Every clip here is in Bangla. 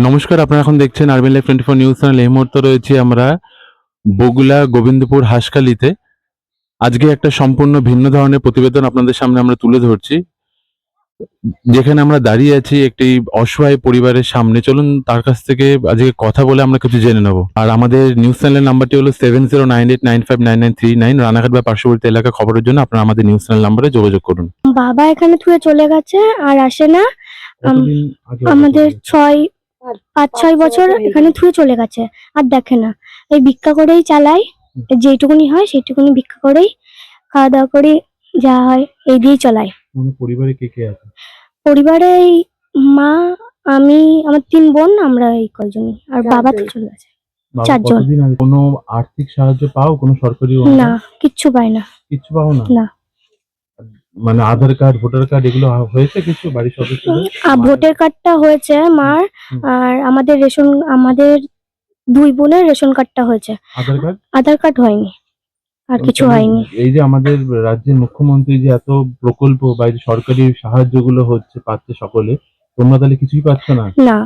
নমস্কার, আপনারা এখন দেখছেন আরবিন লাইফ 24 নিউজ চ্যানেল। এই মুহূর্তে রয়েছি আমরা বগুলা গোবিন্দপুর হাসখালিতে। আজকে একটা সম্পূর্ণ ভিন্ন ধরনের প্রতিবেদন আপনাদের সামনে আমরা তুলে ধরছি, যেখানে আমরা দাঁড়িয়ে আছি একটি অসহায় পরিবারের সামনে। চলুন তার কাছ থেকে আজকে কথা বলে আমরা কিছু জেনে নেব। আর আমাদের নিউজ চ্যানেলের নাম্বারটি হলো 7098959939। রানাঘাট বা পার্শ্ববর্তী এলাকা খবরের জন্য আপনারা আমাদের নিউজ চ্যানেল নাম্বারে যোগাযোগ করুন। বাবা এখানে থুয়ে চলে গেছে আর আসে না। আমাদের 5-6 বছর এখানে থুয়ে চলে গেছে আর দেখে না। এই ভিক্ষা করেই চালাই, যেটুকুনি হয় সেইটুকুনি ভিক্ষা করেই খাওয়া দাওয়া করি, যা হয় এই দিয়েই চলাই। পরিবারে কে কে আছে? পরিবারে এই মা, আমি, আমার 3 বোন, আমরা এই কয়জনই। আর বাবা তো চলে গেছে। 4 জন। কোনো আর্থিক সাহায্য পাও? কোনো সরকারি না, কিচ্ছু পাই না। কিচ্ছু পাও না? না। মানে আধার কার্ড, ভোটার কার্ড এগুলো হয়েছে কিছু বাড়ির সদস্যদের? ভোটার কার্ডটা হয়েছে মার, আর আমাদের 2 বোনের রেশন কার্ডটা হয়েছে। আধার কার্ড হয়নি, আর কিছু হয়নি। এই যে আমাদের রাজ্যের মুখ্যমন্ত্রী যে এত প্রকল্প বা এই যে সরকারি সাহায্যগুলো পাচ্ছে সকলে, তোমরা তাহলে কিছুই পাচ্ছ না? না।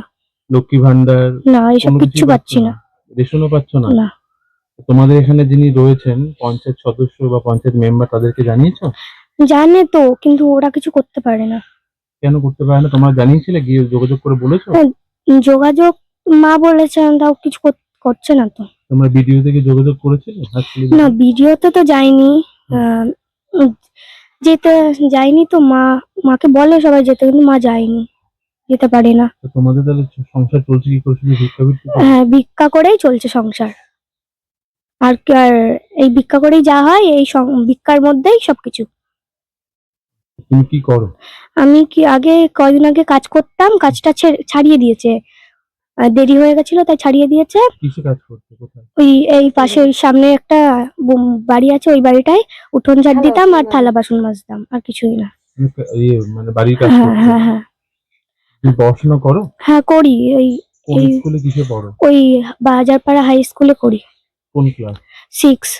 লক্ষ্মী ভান্ডার না, এসব কিচ্ছু পাচ্ছি না। রেশনও পাচ্ছ না? না। তোমাদের এখানে যিনি রয়েছেন পঞ্চায়েত সদস্য বা পঞ্চায়েত মেম্বার, তাদেরকে জানিয়েছো? জানে তো, কিন্তু ওরা কিছু করতে পারে না। কেন করতে পারে না? তোমরা জানিয়েছিলে, গিয়ে যোগাযোগ করে বলেছো? যোগাযোগ মা বলেছেন, তাও কিছু করছে না তো। তোমরা ভিডিও থেকে যোগাযোগ করেছিলে? না, ভিডিওতে তো যাইনি, যেতে যাইনি তো। মাকে বলে সবাই যেতে, কিন্তু মা যায়নি, যেতে পারে না। তোমাদের তাহলে সংসার চলছে কি করে? শুধু ভিক্ষাবৃত্তি? হ্যাঁ, ভিক্ষা করেই চলছে সংসার। আর এই ভিক্ষা করেই যা হয়, এই ভিক্ষার মধ্যেই সবকিছু। তুমি কি করো? আমি কয়দিন আগে কাজ করতাম, কাজটা ছাড়িয়ে দিয়েছে। দেরি হয়ে গেছিল তাই ছাড়িয়ে দিয়েছে। কিসে কাজ করতে? কোথায়? এই পাশে ওই সামনে একটা বাড়ি আছে, ওই বাড়িটায় উঠোন ঝাড় দিতাম আর থালা বাসন মাজতাম, আর কিছুই না। মানে বাড়ির কাজ? হ্যাঁ হ্যাঁ। তুমি পড়াশোনা করো? হ্যাঁ, করি। কোন স্কুলে, কিসে পড়ো? ওই বাজারপাড়া হাই স্কুলে করি। কোন ক্লাস? 6।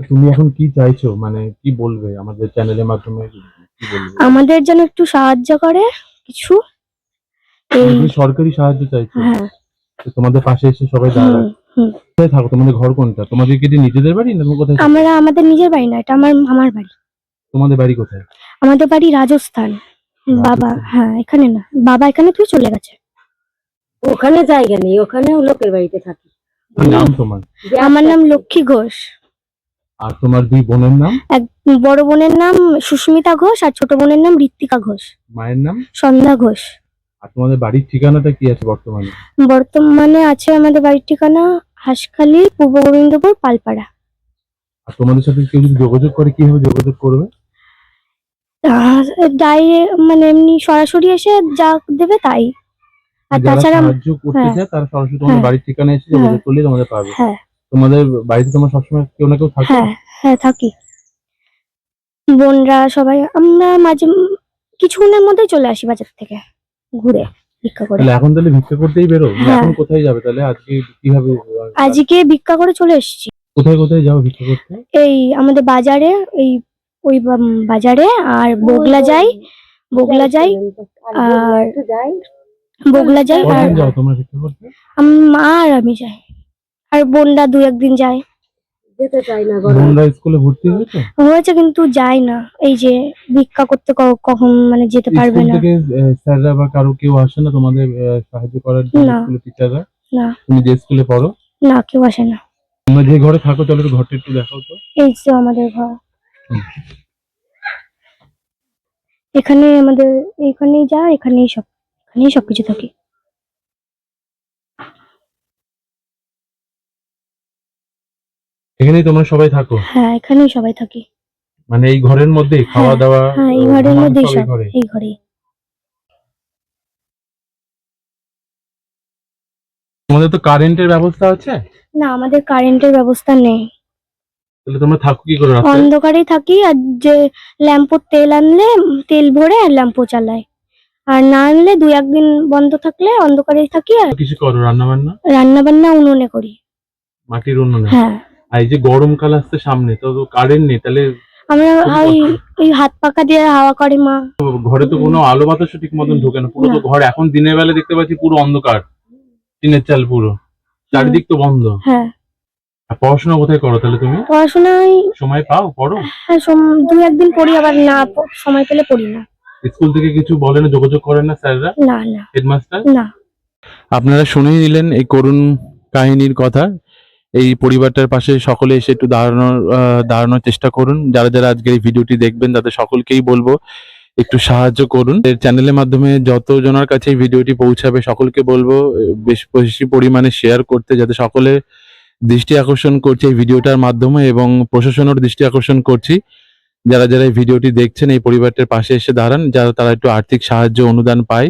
তুমি এখন কি চাইছো, মানে কি বলবে আমাদের চ্যানেলের মাধ্যমে? কি বলবে? আমাদের যেন একটু সাহায্য করে কিছু। তুমি সরকারি সাহায্য চাইছো? হ্যাঁ। তোমাদের পাশে এসে সবাই দাঁড়ায়। কোথায় থাকো? তোমাদের ঘর কোনটা? তোমাদের কি নিজেদের বাড়ি না কোথায়? আমাদের নিজের বাড়ি না, এটা আমার বাড়ি। তোমাদের বাড়ি কোথায়? আমাদের বাড়ি রাজস্থান। বাবা, হ্যাঁ, এখানে না, বাবা এখানে তুই চলে গেছে। ওখানে জায়গা নেই, ওখানে লোকের বাড়িতে থাকি। কি নাম তোমার? আমার নাম লক্ষ্মী ঘোষ। আর তোমার 2 বোনের নাম? এক বড় বোনের নাম সুস্মিতা ঘোষ, আর ছোট বোনের নাম ঋত্বিকা ঘোষ। মায়ের নাম? সন্ধ্যা ঘোষ। আর তোমাদের বাড়ির ঠিকানাটা কি আছে বর্তমানে? বর্তমানে আছে আমাদের বাড়ির ঠিকানা হাসখালি, পূর্ব গোবিন্দপুর, পালপাড়া। আর তোমাদের সাথে কেউ যদি যোগাযোগ করে, কিভাবে যোগাযোগ করবে? মানে এমনি সরাসরি এসে যা দেবে তাই। আর তাছাড়া সাহায্য করতে চায় তারা সরাসরি তোমাদের বাড়ির ঠিকানায় এসে যোগাযোগ করলে তোমাদের পাবে। হ্যাঁ। তোমাদের বাড়িতে তোমার সবসময় কেউ না কেউ থাকে? হ্যাঁ থাকি। বোনরা সবাই, আমরা মাঝে কিছুক্ষণের মধ্যেই চলে আসি বাজার থেকে ঘুরে ভিক্ষা করে। তাহলে এখন তাহলে ভিক্ষা করতেই বেরো? এখন কোথায় যাবে তাহলে? আজকে কিভাবে? আজকে ভিক্ষা করে চলে এসেছি। কোথায় কোথায় যাও ভিক্ষা করতে? এই আমাদের বাজারে, ওই বাজারে, আর বগলা যাই আর যাও তোমরা ভিক্ষা করতে? মা আর আমি যাই, আর বোনরা 2-1 দিন যায়। যেতে চাই না। বোনরা স্কুলে ভর্তি হয়েছে কিন্তু যায় না, এই যে ভিক্ষা করতে কখন মানে যেতে পারবে না। স্যাররা বা কারো কেউ আসে না তোমাদের সাহায্য করার জন্য? স্কুলের টিচাররা? না। তুমি যে স্কুলে পড়ো? না, কেউ আসে না। তোমরা যে ঘরে থাকো, চলো একটু ঘরটা একটু দেখাও তো। এই যে আমাদের ঘর, এখানে আমাদের, এখানেই সবকিছু থাকে। এখানেই তোমরা সবাই থাকো? হ্যাঁ, এখানেই সবাই থাকি। মানে এই ঘরের মধ্যেই খাওয়া দাওয়া? হ্যাঁ, এই ঘরের মধ্যেই সব, এই ঘরেই। তোমাদের তো কারেন্টের ব্যবস্থা আছে? না, আমাদের কারেন্টের ব্যবস্থা নেই। তাহলে তোমরা থাকো কি করে? অন্ধকারেই থাকি, আর যে ল্যাম্পোর তেল আনলে তেল ভরে আর ল্যাম্পো চালাই, আর না আনলে 2-1 দিন বন্ধ থাকলে অন্ধকারেই থাকি। আর কিছু করো? রান্না বান্না উনুনে করি। মাটির উনুনে? হ্যাঁ। আর এই যে গরমকাল আসছে সামনে, তো কারেন্ট নেই, তাহলে আমরা ওই হাত পাখা দিয়ে হাওয়া করে মা। ঘরে তো কোনো আলো বাতাসও ঠিক মতন ঢোকে না, পুরো তো ঘর এখন দিনের বেলা দেখতে পাচ্ছি পুরো অন্ধকার। টিনের চাল পুরো, চারিদিক তো বন্ধ। হ্যাঁ, আর পড়াশোনা কোথায় করো তাহলে তুমি? পড়াশোনায় সময় পাও পড়ো? হ্যাঁ, দুই একদিন পড়ি, আবার না সময় পেলে পড়ি না। স্কুল থেকে কিছু বলে না, যোগাযোগ করেন না স্যাররা, না না হেডমাস্টার? না। আপনারা শুনেই নিলেন এই করুণ কাহিনীর কথা। এই পরিবারটার পাশে সকলে এসে একটু দাঁড়ানোর চেষ্টা করুন। যারা যারা আজকের এই ভিডিওটি দেখবেন তাদের সকলকেই বলবো একটু সাহায্য করুন। এর চ্যানেলের মাধ্যমে যত জনের কাছে এই ভিডিওটি পৌঁছাবে সকলকে বলবো বেশ বেশি পরিমাণে শেয়ার করতে, যাতে সকলে দৃষ্টি আকর্ষণ করছে এই ভিডিওটার মাধ্যমে, এবং প্রশাসনের দৃষ্টি আকর্ষণ করছি যারা যারা এই ভিডিওটি দেখছেন এই পরিবারটার পাশে এসে দাঁড়ান, যারা তারা একটু আর্থিক সাহায্য অনুদান পায়।